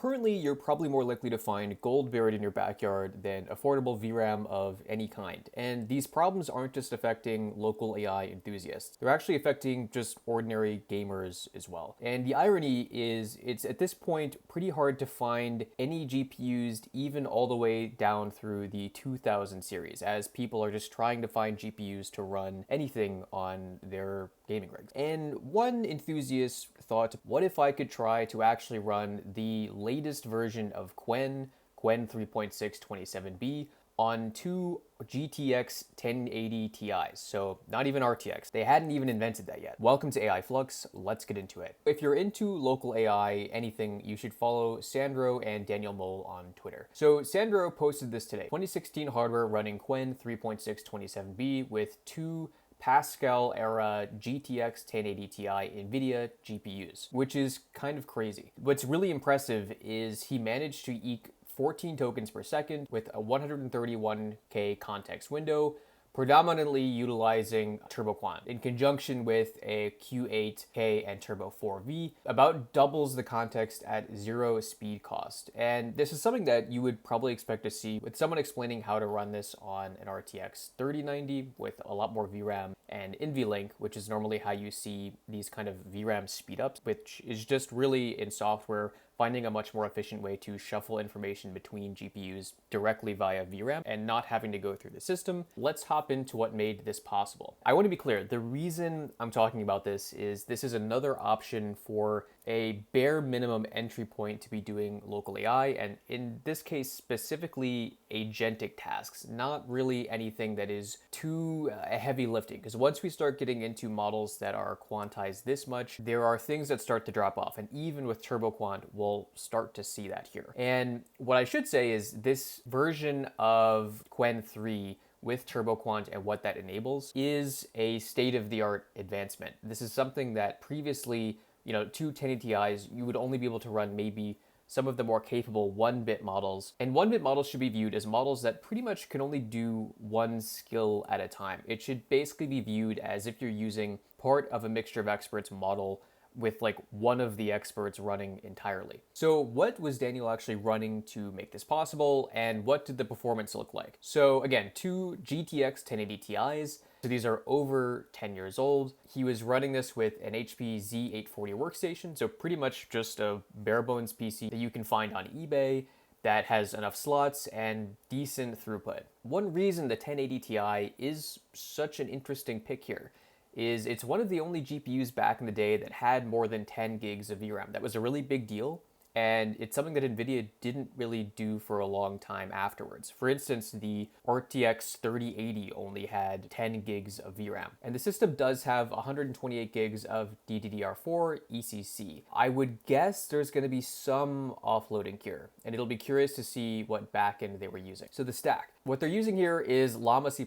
Currently, you're probably more likely to find gold buried in your backyard than affordable VRAM of any kind. And these problems aren't just affecting local AI enthusiasts. They're actually affecting just ordinary gamers as well. And the irony is it's at this point pretty hard to find any GPUs even all the way down through the 2000 series, as people are just trying to find GPUs to run anything on their gaming rigs. And one enthusiast thought, what if I could try to actually run the latest version of Qwen 3.6 27B on two GTX 1080 Ti's, so not even RTX. They hadn't even invented that yet. Welcome to AI Flux, let's get into it. If you're into local AI, anything, you should follow Sandro and Daniel Mole on Twitter. So Sandro posted this today. 2016 hardware running Qwen 3.6 27B with two Pascal era GTX 1080 Ti nVidia GPUs, which is kind of crazy. What's really impressive is he managed to eke 14 tokens per second with a 131K context window, predominantly utilizing Turbo Quant in conjunction with a Q8K and Turbo 4V, about doubles the context at zero speed cost. And this is something that you would probably expect to see with someone explaining how to run this on an RTX 3090 with a lot more VRAM and NVLink, which is normally how you see these kind of VRAM speedups, which is just really in software finding a much more efficient way to shuffle information between GPUs directly via VRAM and not having to go through the system. Let's hop into what made this possible. I want to be clear, the reason I'm talking about this is another option for a bare minimum entry point to be doing local AI, and in this case specifically agentic tasks, not really anything that is too heavy lifting, because once we start getting into models that are quantized this much, there are things that start to drop off, and even with Turbo Quant we'll start to see that here. And what I should say is this version of Qwen 3 with Turbo Quant and what that enables is a state-of-the-art advancement. This is something that previously, two 1080 Ti's, you would only be able to run maybe some of the more capable 1-bit models. And 1-bit models should be viewed as models that pretty much can only do one skill at a time. It should basically be viewed as if you're using part of a mixture of experts model with like one of the experts running entirely. So what was Daniel actually running to make this possible, and what did the performance look like? So again, two GTX 1080 Ti's. So these are over 10 years old. He was running this with an HP Z840 workstation, so pretty much just a bare bones PC that you can find on eBay that has enough slots and decent throughput. One reason the 1080 Ti is such an interesting pick here is it's one of the only GPUs back in the day that had more than 10 gigs of VRAM. That was a really big deal, and it's something that nVidia didn't really do for a long time afterwards. For instance, the RTX 3080 only had 10 gigs of VRAM, and the system does have 128 gigs of DDR4 ECC. I would guess there's going to be some offloading here, and it'll be curious to see what backend they were using. So the stack. What they're using here is Llama C++,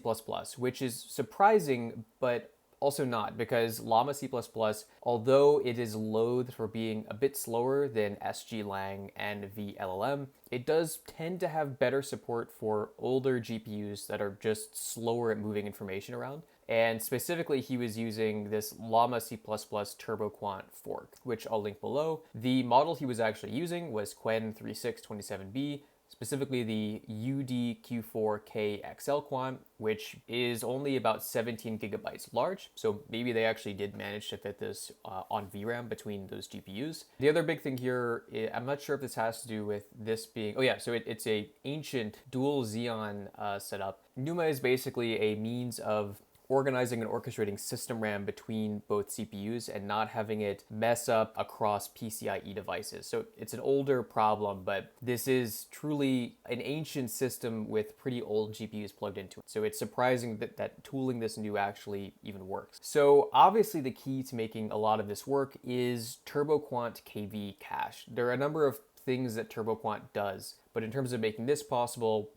which is surprising, but also not, because Llama C++, although it is loathed for being a bit slower than SGLang and VLLM, it does tend to have better support for older GPUs that are just slower at moving information around. And specifically, he was using this Llama C++ Turbo Quant fork, which I'll link below. The model he was actually using was Qwen 3.6 27B, specifically the UDQ4K Quant, which is only about 17 gigabytes large. So maybe they actually did manage to fit this on VRAM between those GPUs. The other big thing here, I'm not sure if this has to do with this being, so it's a ancient dual Xeon setup. NUMA is basically a means of organizing and orchestrating system RAM between both CPUs and not having it mess up across PCIe devices. So it's an older problem, but this is truly an ancient system with pretty old GPUs plugged into it. So it's surprising that tooling this new actually even works. So obviously the key to making a lot of this work is Turbo Quant KV cache. There are a number of things that Turbo Quant does, but in terms of making this possible,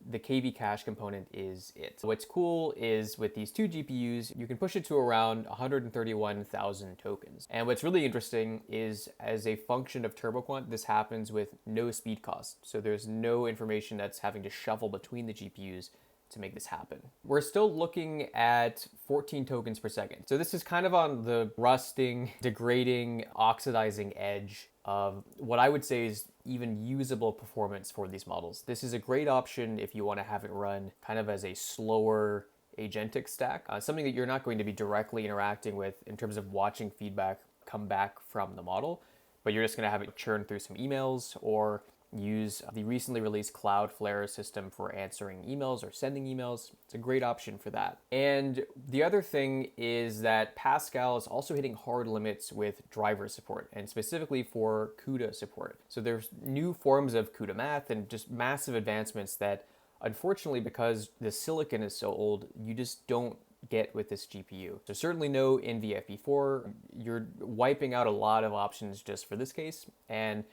the KV cache component is it. What's cool is with these two GPUs, you can push it to around 131,000 tokens. And what's really interesting is as a function of Turbo Quant, this happens with no speed cost. So there's no information that's having to shuffle between the GPUs to make this happen. We're still looking at 14 tokens per second. So this is kind of on the rusting, degrading, oxidizing edge of what I would say is even usable performance for these models. This is a great option if you want to have it run kind of as a slower agentic stack, something that you're not going to be directly interacting with in terms of watching feedback come back from the model, but you're just going to have it churn through some emails or use the recently released Cloudflare system for answering emails or sending emails. It's a great option for that. And the other thing is that Pascal is also hitting hard limits with driver support, and specifically for CUDA support. So there's new forms of CUDA math and just massive advancements that, unfortunately, because the silicon is so old, you just don't get with this GPU. So certainly no NVFP4. You're wiping out a lot of options just for this case. And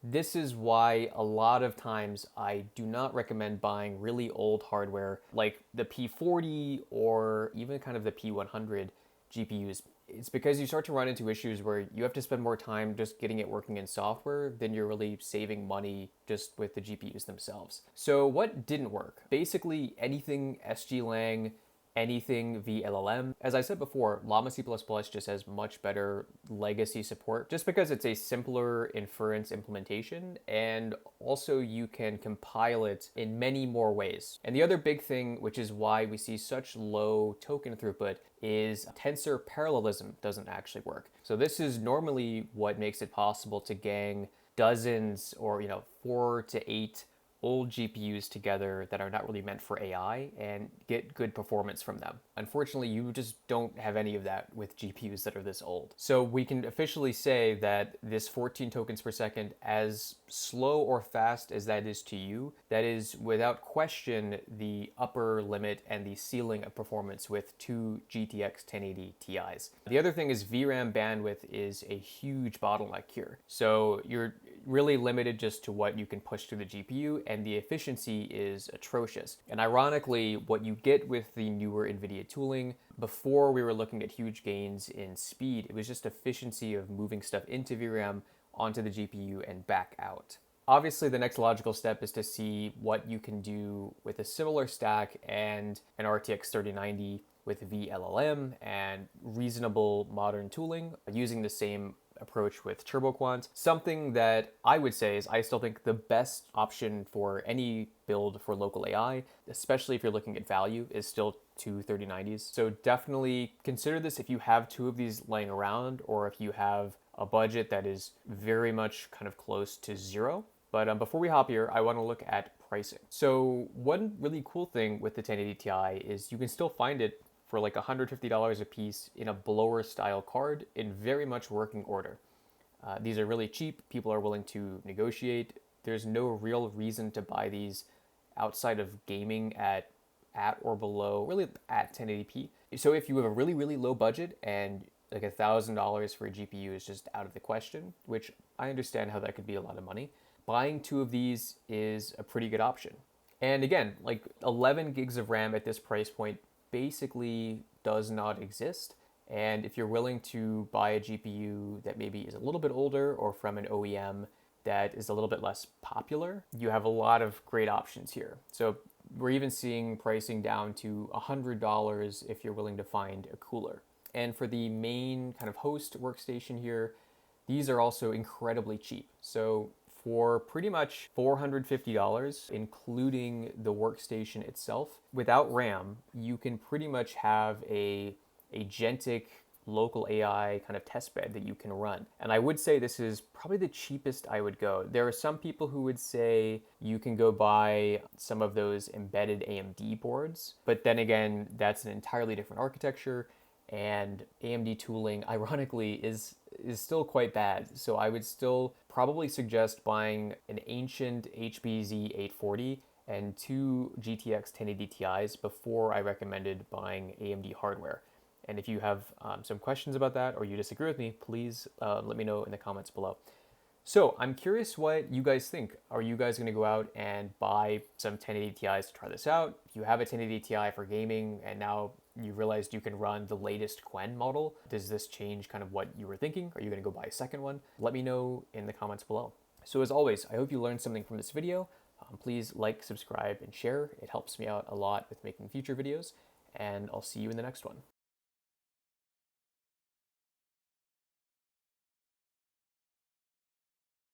this is why a lot of times I do not recommend buying really old hardware like the P40 or even kind of the P100 GPUs. It's because you start to run into issues where you have to spend more time just getting it working in software than you're really saving money just with the GPUs themselves. So what didn't work? Basically anything SGLang, anything VLLM. As I said before, Llama C++ just has much better legacy support just because it's a simpler inference implementation, and also you can compile it in many more ways. And the other big thing, which is why we see such low token throughput, is tensor parallelism doesn't actually work. So this is normally what makes it possible to gang dozens or 4 to 8 old GPUs together that are not really meant for AI and get good performance from them. Unfortunately, you just don't have any of that with GPUs that are this old. So we can officially say that this 14 tokens per second, as slow or fast as that is to you, that is without question the upper limit and the ceiling of performance with two GTX 1080 Ti's. The other thing is VRAM bandwidth is a huge bottleneck here. So you're really limited just to what you can push through the GPU, and the efficiency is atrocious. And ironically, what you get with the newer NVIDIA tooling, before we were looking at huge gains in speed, it was just efficiency of moving stuff into VRAM onto the GPU and back out. Obviously, the next logical step is to see what you can do with a similar stack and an RTX 3090 with VLLM and reasonable modern tooling using the same approach with Turbo Quant. Something that I would say is I still think the best option for any build for local AI, especially if you're looking at value, is still two 3090s. So definitely consider this if you have two of these laying around, or if you have a budget that is very much kind of close to zero. But before we hop here, I want to look at pricing. So one really cool thing with the 1080 Ti is you can still find it for like $150 a piece in a blower style card in very much working order. These are really cheap. People are willing to negotiate. There's no real reason to buy these outside of gaming at or below, really at 1080p. So if you have a really, really low budget and like $1,000 for a GPU is just out of the question, which I understand how that could be a lot of money, buying two of these is a pretty good option. And again, like 11 gigs of RAM at this price point basically does not exist. And if you're willing to buy a GPU that maybe is a little bit older or from an OEM that is a little bit less popular, you have a lot of great options here. So we're even seeing pricing down to $100 if you're willing to find a cooler. And for the main kind of host workstation here, these are also incredibly cheap. So for pretty much $450, including the workstation itself, without RAM, you can pretty much have a agentic local AI kind of test bed that you can run. And I would say this is probably the cheapest I would go. There are some people who would say you can go buy some of those embedded AMD boards, but then again, that's an entirely different architecture, and AMD tooling, ironically, is still quite bad. So I would still probably suggest buying an ancient HBZ 840 and two GTX 1080 Ti's before I recommended buying AMD hardware. And if you have some questions about that or you disagree with me, please let me know in the comments below. So I'm curious what you guys think. Are you guys going to go out and buy some 1080 Ti's to try this out? If you have a 1080 Ti for gaming and now you realized you can run the latest Qwen model, does this change kind of what you were thinking? Are you going to go buy a second one? Let me know in the comments below. So as always, I hope you learned something from this video. Please like, subscribe, and share. It helps me out a lot with making future videos, and I'll see you in the next one.